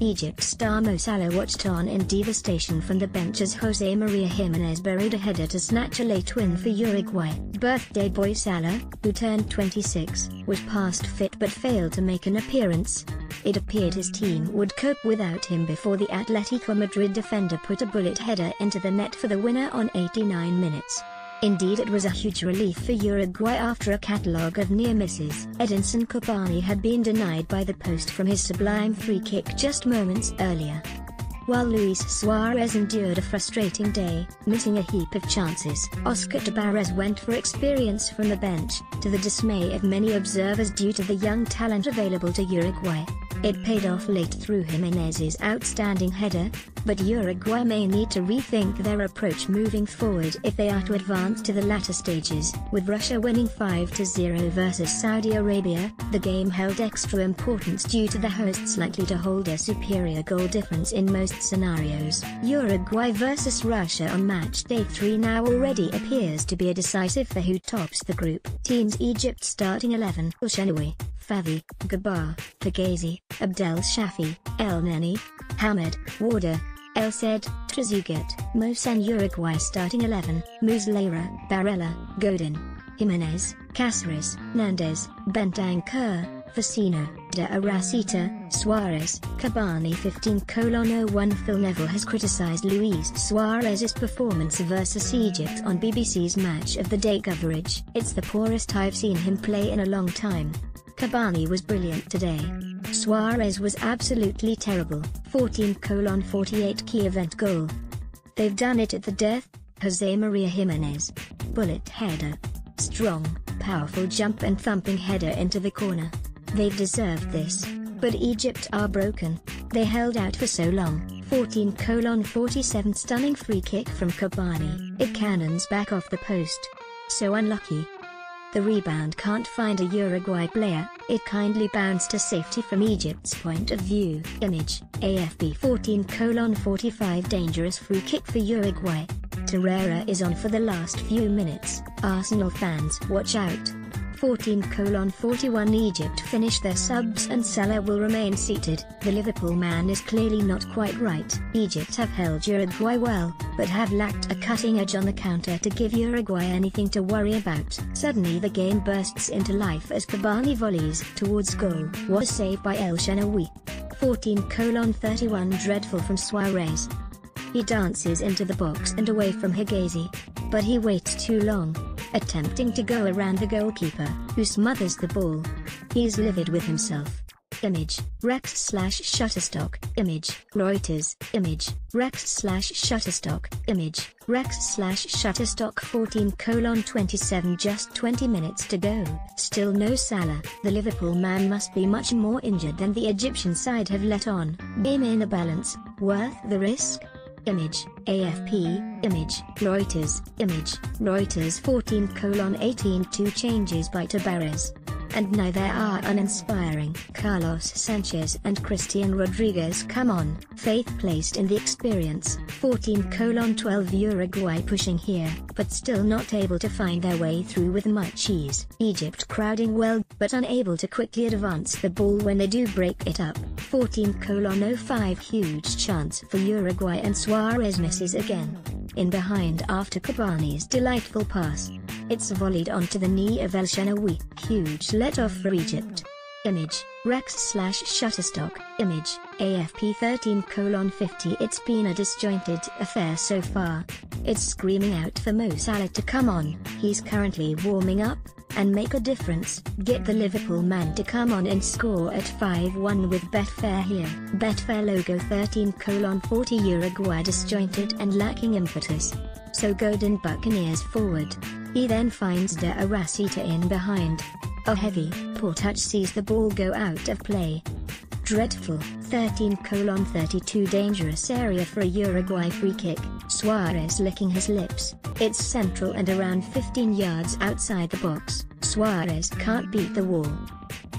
Egypt star Mo Salah watched on in devastation from the bench as Jose Maria Gimenez buried a header to snatch a late win for Uruguay. Birthday boy Salah, who turned 26, was past fit but failed to make an appearance. It appeared his team would cope without him before the Atletico Madrid defender put a bullet header into the net for the winner on 89 minutes. Indeed, it was a huge relief for Uruguay after a catalogue of near misses. Edinson Cavani had been denied by the post from his sublime free kick just moments earlier, while Luis Suarez endured a frustrating day, missing a heap of chances. Oscar Tabarez went for experience from the bench, to the dismay of many observers due to the young talent available to Uruguay. It paid off late through Gimenez's outstanding header, but Uruguay may need to rethink their approach moving forward if they are to advance to the latter stages. With Russia winning 5-0 versus Saudi Arabia, the game held extra importance due to the hosts likely to hold a superior goal difference in most scenarios. Uruguay versus Russia on match day 3 now already appears to be a decisive for who tops the group. Teams: Egypt starting 11: El Shenawi, Favi, Gabar, Fugazi, Abdel Shafi, El Neni, Hamad, Warder, El Said, Trezeguet. Mo Salah. Uruguay starting 11: Muslera, Barella, Godin, Gimenez, Cáceres, Nández, Bentancur, Vecino, De Arrasita, Suarez. Cavani 15:01 Phil Neville has criticised Luis Suarez's performance versus Egypt on BBC's Match of the Day coverage. "It's the poorest I've seen him play in a long time. Cavani was brilliant today. Suarez was absolutely terrible." 14:48 Key event goal. "They've done it at the death." Jose Maria Gimenez. Bullet header. Strong, powerful jump and thumping header into the corner. "They've deserved this. But Egypt are broken. They held out for so long." 14:47 Stunning free kick from Cavani. It cannons back off the post. "So unlucky. The rebound can't find a Uruguay player, it kindly bounced to safety from Egypt's point of view." Image, AFP. 14:45 Dangerous free kick for Uruguay. Torreira is on for the last few minutes. Arsenal fans, watch out. 14:41 Egypt finish their subs and Salah will remain seated. The Liverpool man is clearly not quite right. Egypt have held Uruguay well, but have lacked a cutting edge on the counter to give Uruguay anything to worry about. Suddenly the game bursts into life as Cavani volleys towards goal. Was saved by El Shenawi. 14:31 Dreadful from Suarez. He dances into the box and away from Fugazi, but he waits too long, attempting to go around the goalkeeper, who smothers the ball. He's livid with himself. Image, Rex/Shutterstock. Image, Reuters. Image, Rex/Shutterstock. Image, Rex/Shutterstock. 14:27 Just 20 minutes to go. Still no Salah. The Liverpool man must be much more injured than the Egyptian side have let on. Game in a balance, worth the risk? Image, AFP. Image, Reuters. Image, Reuters. 14:18 Two changes by Tabarez, and neither are uninspiring. Carlos Sanchez and Christian Rodriguez come on. Faith placed in the experience. 14:12 Uruguay pushing here, but still not able to find their way through with much ease. Egypt crowding well, but unable to quickly advance the ball when they do break it up. 14:05 Huge chance for Uruguay and Suarez misses again. In behind after Cavani's delightful pass. It's volleyed onto the knee of El Shenawi. Huge let-off for Egypt. Image, Rex/Shutterstock. Image, AFP. 13:50 It's been a disjointed affair so far. It's screaming out for Mo Salah to come on. He's currently warming up, and make a difference. Get the Liverpool man to come on and score at 5-1 with Betfair here. Betfair logo. 13:40 Uruguay disjointed and lacking impetus. So Godin Buccaneers forward. He then finds De Arrasita in behind. A heavy, poor touch sees the ball go out of play. Dreadful. 13:32 Dangerous area for a Uruguay free kick. Suarez licking his lips. It's central and around 15 yards outside the box. Suarez can't beat the wall.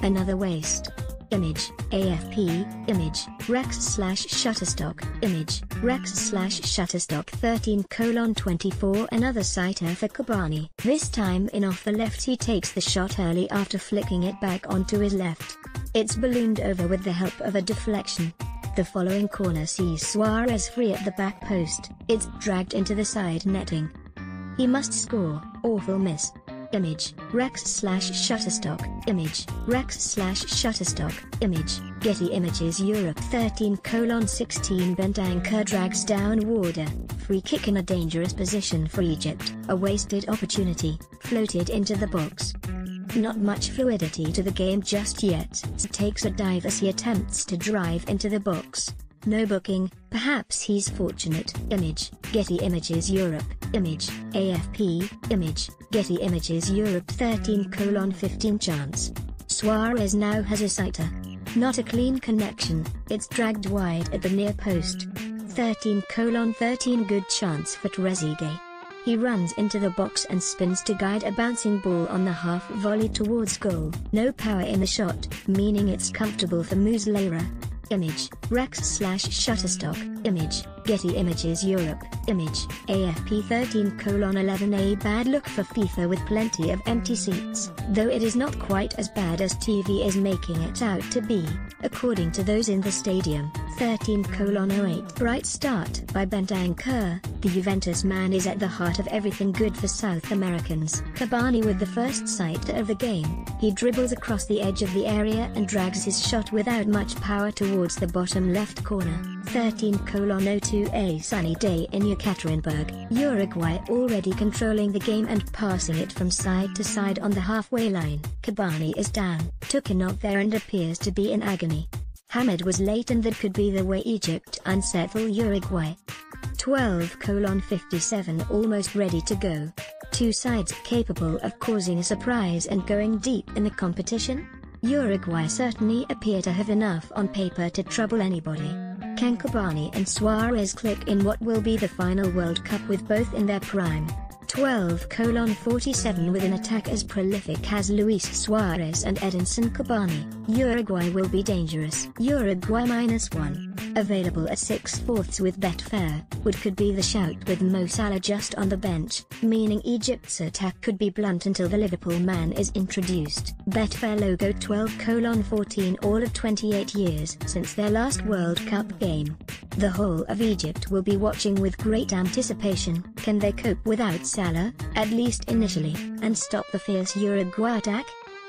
Another waste. Image, AFP. Image, Rex/Shutterstock. Image, Rex/Shutterstock. 13:24 Another sighter for Cavani. This time in off the left. He takes the shot early after flicking it back onto his left. It's ballooned over with the help of a deflection. The following corner sees Suarez free at the back post. It's dragged into the side netting. He must score. Awful miss. Image, Rex/Shutterstock, image, Rex/Shutterstock, image, Getty Images Europe 13:16 Bentancur drags down Warder, free kick in a dangerous position for Egypt, a wasted opportunity, floated into the box. Not much fluidity to the game just yet. Takes a dive as he attempts to drive into the box. No booking, perhaps he's fortunate. Image, Getty Images Europe, image, AFP, image, Getty Images Europe 13:15 chance. Suarez now has a sighter. Not a clean connection, it's dragged wide at the near post. 13:13 good chance for Trezeguet. He runs into the box and spins to guide a bouncing ball on the half volley towards goal. No power in the shot, meaning it's comfortable for Mo Salah. Image, Rex/Shutterstock, image, Getty Images Europe, image, AFP 13:11 A bad look for FIFA with plenty of empty seats, though it is not quite as bad as TV is making it out to be, according to those in the stadium. 13:08 Bright start by Bentancur. The Juventus man is at the heart of everything good for South Americans. Cavani with the first sight of the game. He dribbles across the edge of the area and drags his shot without much power towards the bottom left corner. 13:02 A sunny day in Yekaterinburg, Uruguay already controlling the game and passing it from side to side on the halfway line. Cavani is down, took a knock there and appears to be in agony. Hamed was late and that could be the way Egypt unsettle Uruguay. 12:57 almost ready to go. Two sides capable of causing a surprise and going deep in the competition? Uruguay certainly appear to have enough on paper to trouble anybody. Can Cavani and Suarez click in what will be the final World Cup with both in their prime? 12:47 with an attack as prolific as Luis Suarez and Edinson Cavani, Uruguay will be dangerous. Uruguay -1. Available at 6/4 with Betfair, could be the shout with Mo Salah just on the bench, meaning Egypt's attack could be blunt until the Liverpool man is introduced. Betfair logo 12:14 all of 28 years since their last World Cup game. The whole of Egypt will be watching with great anticipation. Can they cope without Salah, at least initially, and stop the fierce Uruguay attack?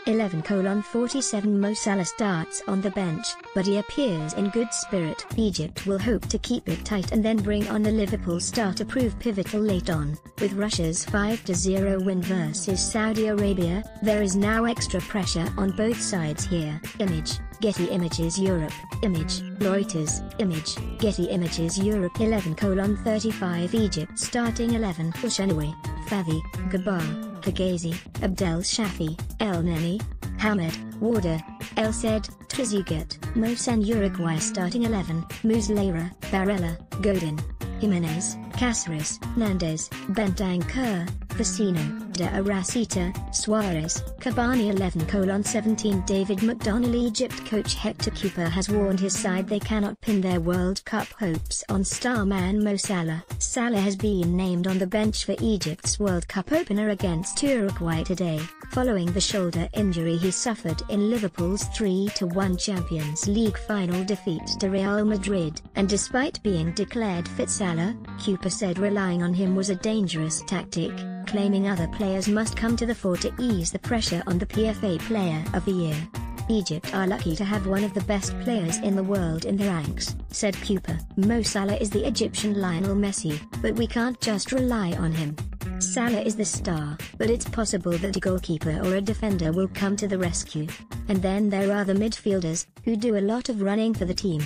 11:47 Mo Salah starts on the bench, but he appears in good spirit. Egypt will hope to keep it tight and then bring on the Liverpool star to prove pivotal late on. With Russia's 5-0 win versus Saudi Arabia, there is now extra pressure on both sides here. Image, Getty Images Europe, image, Reuters, image, Getty Images Europe 11:35 Egypt starting 11 Fouchanoui, Favi, Gabar, Higazi, Abdel Shafi, El Neni, Hamed, Warder, El Said, Trezeguet, Mosan Uruguay starting 11, Muslera, Barella, Godin, Gimenez, Cáceres, Nández, Bentancur, Vecino, De Aracita, Suarez, Cavani 11:17 David McDonnell Egypt coach Hector Cooper has warned his side they cannot pin their World Cup hopes on star man Mo Salah. Salah has been named on the bench for Egypt's World Cup opener against Uruguay today, following the shoulder injury he suffered in Liverpool's 3-1 Champions League final defeat to Real Madrid. And despite being declared fit, Salah, Cooper said relying on him was a dangerous tactic, claiming other players must come to the fore to ease the pressure on the PFA Player of the Year. Egypt are lucky to have one of the best players in the world in their ranks, said Cooper. Mo Salah is the Egyptian Lionel Messi, but we can't just rely on him. Salah is the star, but it's possible that a goalkeeper or a defender will come to the rescue. And then there are the midfielders, who do a lot of running for the team.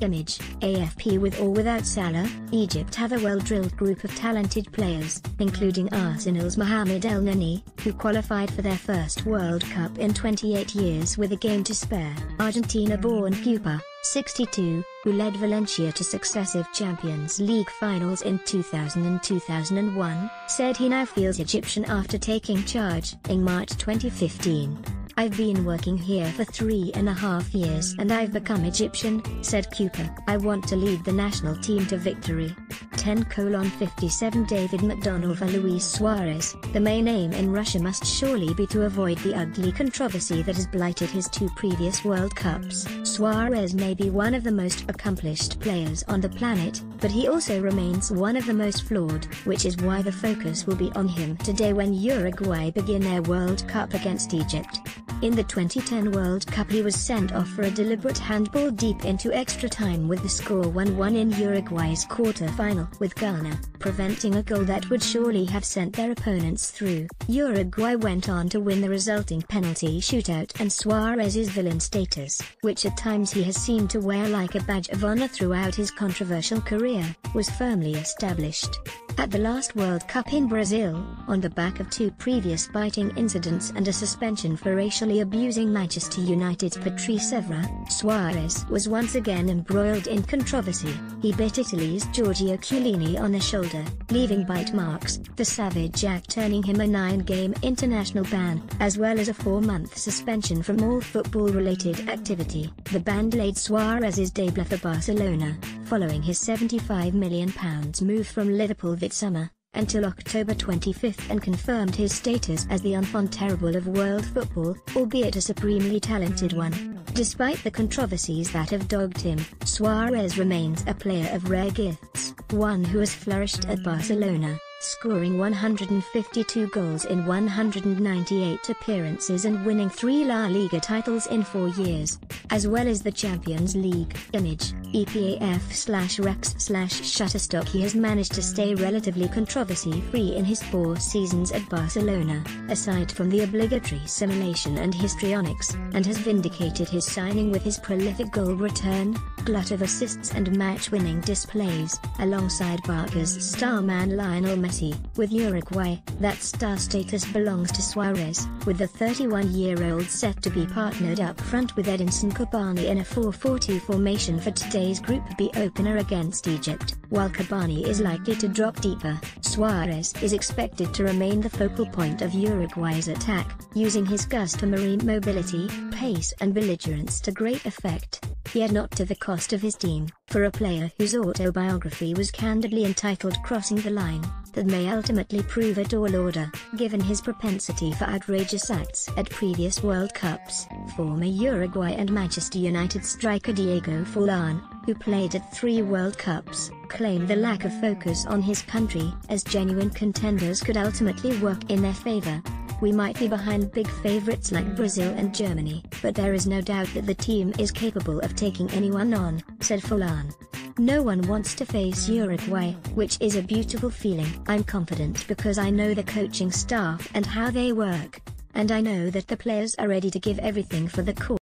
Image, AFP with or without Salah, Egypt have a well-drilled group of talented players, including Arsenal's Mohamed El Neni, who qualified for their first World Cup in 28 years with a game to spare. Argentina-born Cooper, 62, who led Valencia to successive Champions League finals in 2000 and 2001, said he now feels Egyptian after taking charge in March 2015. I've been working here for 3.5 years and I've become Egyptian, said Cooper. I want to lead the national team to victory. 10:57 David McDonald for Luis Suarez. The main aim in Russia must surely be to avoid the ugly controversy that has blighted his 2 previous World Cups. Suarez may be one of the most accomplished players on the planet, but he also remains one of the most flawed, which is why the focus will be on him today when Uruguay begin their World Cup against Egypt. In the 2010 World Cup he was sent off for a deliberate handball deep into extra time with the score 1-1 in Uruguay's quarter-final with Ghana, preventing a goal that would surely have sent their opponents through. Uruguay went on to win the resulting penalty shootout, and Suarez's villain status, which at times he has seemed to wear like a badge of honor throughout his controversial career, was firmly established. At the last World Cup in Brazil, on the back of 2 previous biting incidents and a suspension for racially abusing Manchester United's Patrice Evra, Suarez was once again embroiled in controversy. He bit Italy's Giorgio Chiellini on the shoulder, leaving bite marks, the Savage Jack turning him a 9-game international ban, as well as a 4-month suspension from all football-related activity. The ban delayed Suarez's debut for Barcelona, following his £75 million move from Liverpool that summer, until October 25 and confirmed his status as the enfant terrible of world football, albeit a supremely talented one. Despite the controversies that have dogged him, Suarez remains a player of rare gifts, one who has flourished at Barcelona, scoring 152 goals in 198 appearances and winning 3 La Liga titles in 4 years, as well as the Champions League. Image, EPAF/Rex/Shutterstock. He has managed to stay relatively controversy-free in his 4 seasons at Barcelona, aside from the obligatory simulation and histrionics, and has vindicated his signing with his prolific goal return, glut of assists and match-winning displays, alongside Barca's starman Lionel Messi. With Uruguay, that star status belongs to Suarez, with the 31-year-old set to be partnered up front with Edinson Cavani in a 4-4-2 formation for today's Group B opener against Egypt. While Cavani is likely to drop deeper, Suarez is expected to remain the focal point of Uruguay's attack, using his customary mobility, pace and belligerence to great effect, yet not to the cost of his team. For a player whose autobiography was candidly entitled Crossing the Line, that may ultimately prove a tall order, given his propensity for outrageous acts at previous World Cups. Former Uruguay and Manchester United striker Diego Forlán, who played at 3 World Cups, claimed the lack of focus on his country as genuine contenders could ultimately work in their favor. "We might be behind big favorites like Brazil and Germany, but there is no doubt that the team is capable of taking anyone on," said Forlán. "No one wants to face Uruguay, which is a beautiful feeling. I'm confident because I know the coaching staff and how they work, and I know that the players are ready to give everything for the cause."